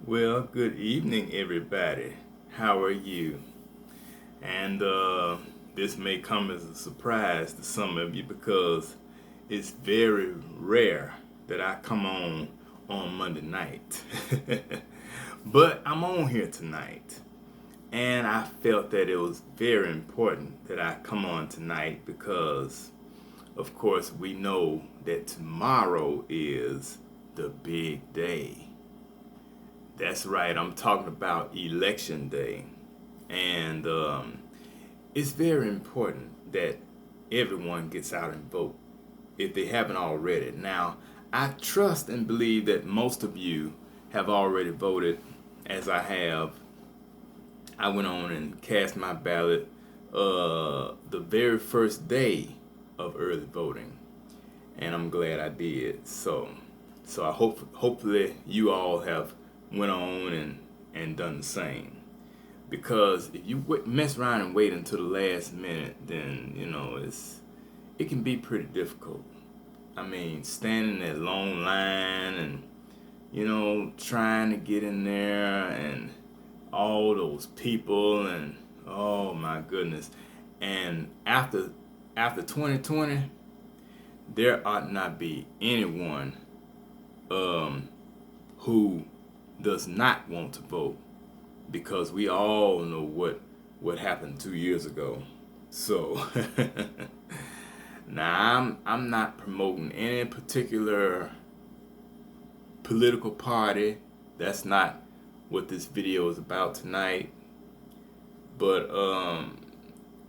Well, good evening, everybody. How are you? And this may come as a surprise to some of you because it's very rare that I come on Monday night. But I'm on here tonight, and I felt that it was very important that I come on tonight because, of course, we know that tomorrow is the big day. That's right. I'm talking about election day. And it's very important that everyone gets out and vote if they haven't already. Now, I trust and believe that most of you have already voted, as I have. I went on and cast my ballot the very first day of early voting, and I'm glad I did. So I hopefully you all have went on and done the same. Because if you mess around and wait until the last minute, then it can be pretty difficult. I mean, standing in that long line and trying to get in there and all those people and oh my goodness. And after 2020, there ought not be anyone who does not want to vote because we all know what happened 2 years ago. So now I'm not promoting any particular political party. That's not what this video is about tonight. But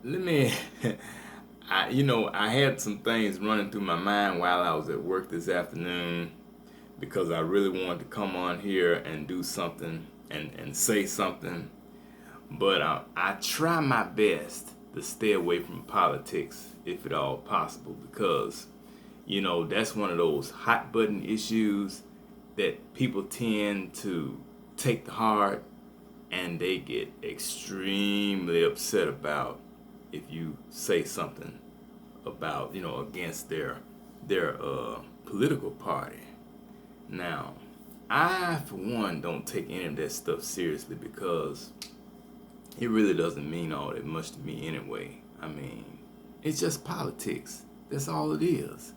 let me I had some things running through my mind while I was at work this afternoon because I really wanted to come on here and do something and say something. But I try my best to stay away from politics if at all possible because, that's one of those hot button issues that people tend to take to heart and they get extremely upset about if you say something about, against their political party. Now, I, for one, don't take any of that stuff seriously because it really doesn't mean all that much to me anyway. I mean, it's just politics. That's all it is.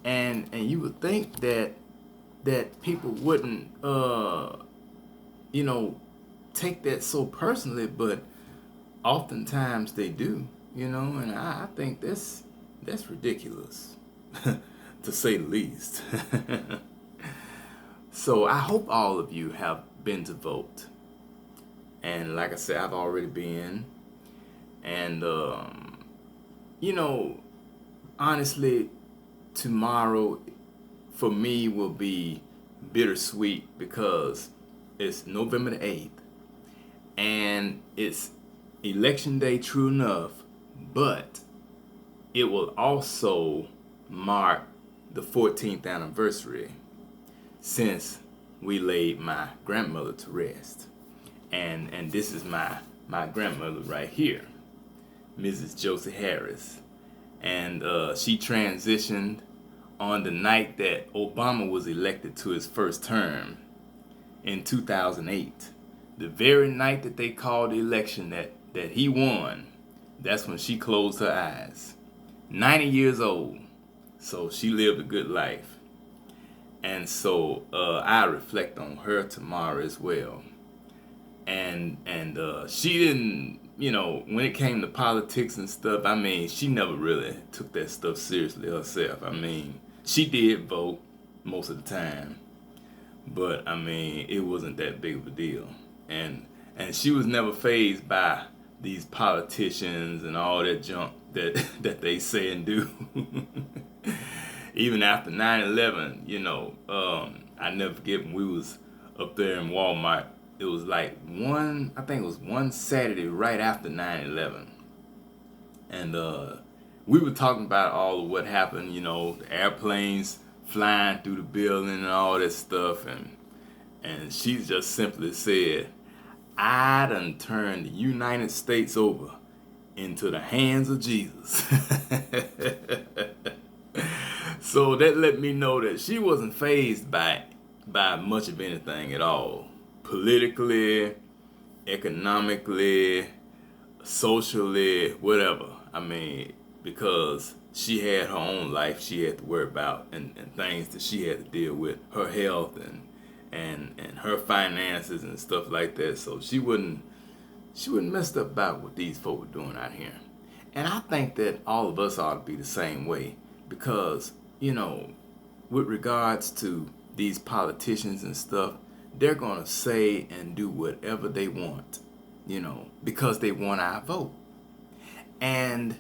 And you would think that people wouldn't, take that so personally, but oftentimes they do, and I think that's ridiculous, to say the least. So I hope all of you have been to vote. And like I said, I've already been. And, honestly, tomorrow for me will be bittersweet because it's November the 8th. And it's election day, true enough, but it will also mark the 14th anniversary since we laid my grandmother to rest. And this is my grandmother right here, Mrs. Josie Harris. And she transitioned on the night that Obama was elected to his first term in 2008. The very night that they called the election that he won, that's when she closed her eyes. 90 years old. So she lived a good life. And so I reflect on her tomorrow as well. And she didn't, when it came to politics and stuff, I mean, she never really took that stuff seriously herself. I mean, she did vote most of the time, but I mean, it wasn't that big of a deal. And she was never fazed by these politicians and all that junk that they say and do. Even after 9/11, I never forget when we was up there in Walmart. It was like I think it was one Saturday right after 9/11. And we were talking about all of what happened, the airplanes flying through the building and all that stuff. And she just simply said, I done turned the United States over into the hands of Jesus. So that let me know that she wasn't fazed by much of anything at all. politically, economically, socially, whatever. I mean, because she had her own life she had to worry about, and things that she had to deal with, her health and her finances and stuff like that. So she wouldn't mess up about what these folk were doing out here. And I think that all of us ought to be the same way, because, you know, with regards to these politicians and stuff, they're going to say and do whatever they want, you know, because they want our vote. And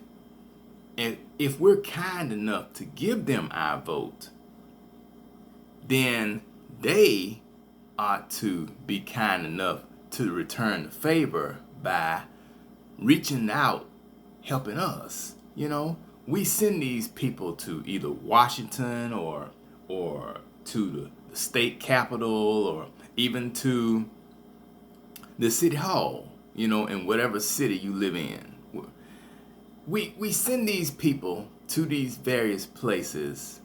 if we're kind enough to give them our vote, then they ought to be kind enough to return the favor by reaching out, helping us. You know, we send these people to either Washington or to the state capitol, or even to the city hall, you know, in whatever city you live in. We send these people to these various places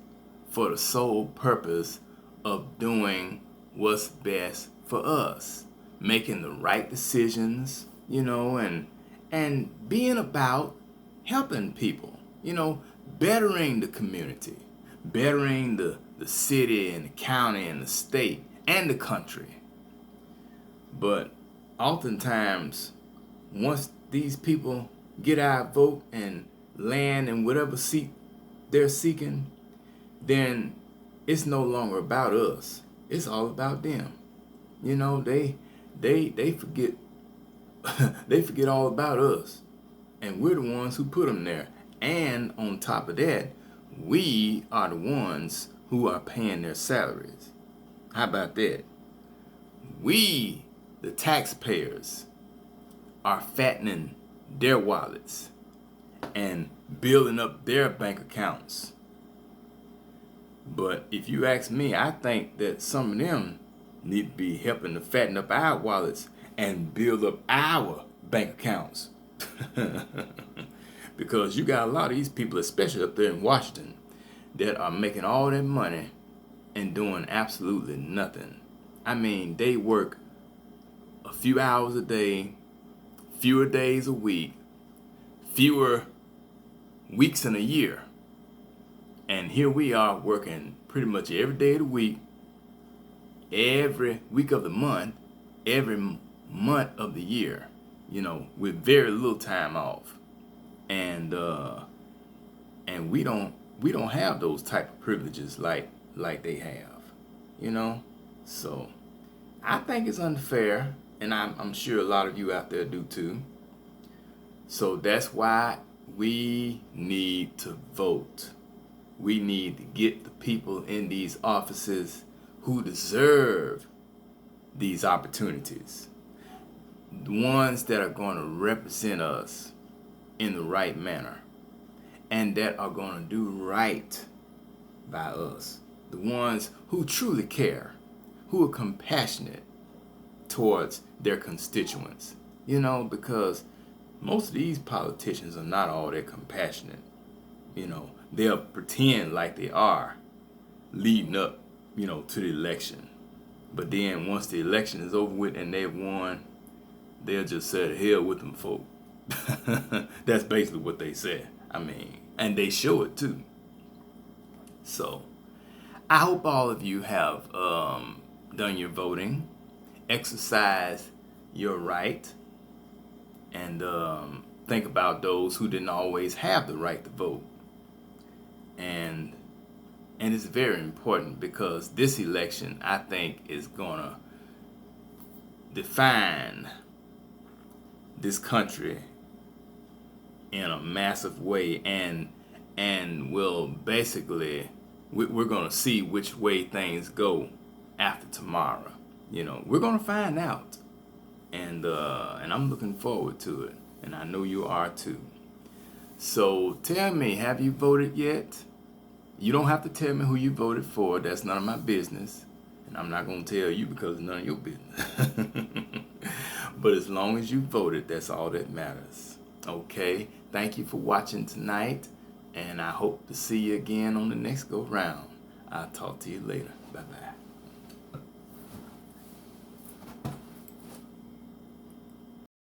for the sole purpose of doing what's best for us, making the right decisions, you know, and being about helping people, you know, bettering the community, bettering the city and the county and the state and the country. But oftentimes, once these people get our vote and land in whatever seat they're seeking, then it's no longer about us. It's all about them. You know, they forget they forget all about us, and we're the ones who put them there. And on top of that, we are the ones who are paying their salaries. How about that? We, the taxpayers, are fattening their wallets and building up their bank accounts. But if you ask me, I think that some of them need to be helping to fatten up our wallets and build up our bank accounts. Because you got a lot of these people, especially up there in Washington, that are making all that money and doing absolutely nothing. I mean, they work a few hours a day, fewer days a week, fewer weeks in a year. And here we are working pretty much every day of the week, every week of the month, every month of the year, you know, with very little time off. And we don't have those type of privileges like they have, you know. So I think it's unfair, and I'm sure a lot of you out there do too. So that's why we need to vote. We need to get the people in these offices who deserve these opportunities. The ones that are going to represent us in the right manner, and that are going to do right by us. The ones who truly care, who are compassionate towards their constituents. You know, because most of these politicians are not all that compassionate. You know, they'll pretend like they are leading up, you know, to the election. But then once the election is over with and they've won, they'll just say, hell with them folk. That's basically what they said. I mean, and they show it too. So I hope all of you have done your voting, exercised your right, and think about those who didn't always have the right to vote. And it's very important, because this election, I think, is gonna define this country in a massive way, and will basically, we're gonna see which way things go after tomorrow. You know, we're gonna find out, and I'm looking forward to it, and I know you are too. So tell me, have you voted yet? You don't have to tell me who you voted for. That's none of my business. And I'm not going to tell you, because it's none of your business. But as long as you voted, that's all that matters. Okay? Thank you for watching tonight. And I hope to see you again on the next go round. I'll talk to you later. Bye-bye.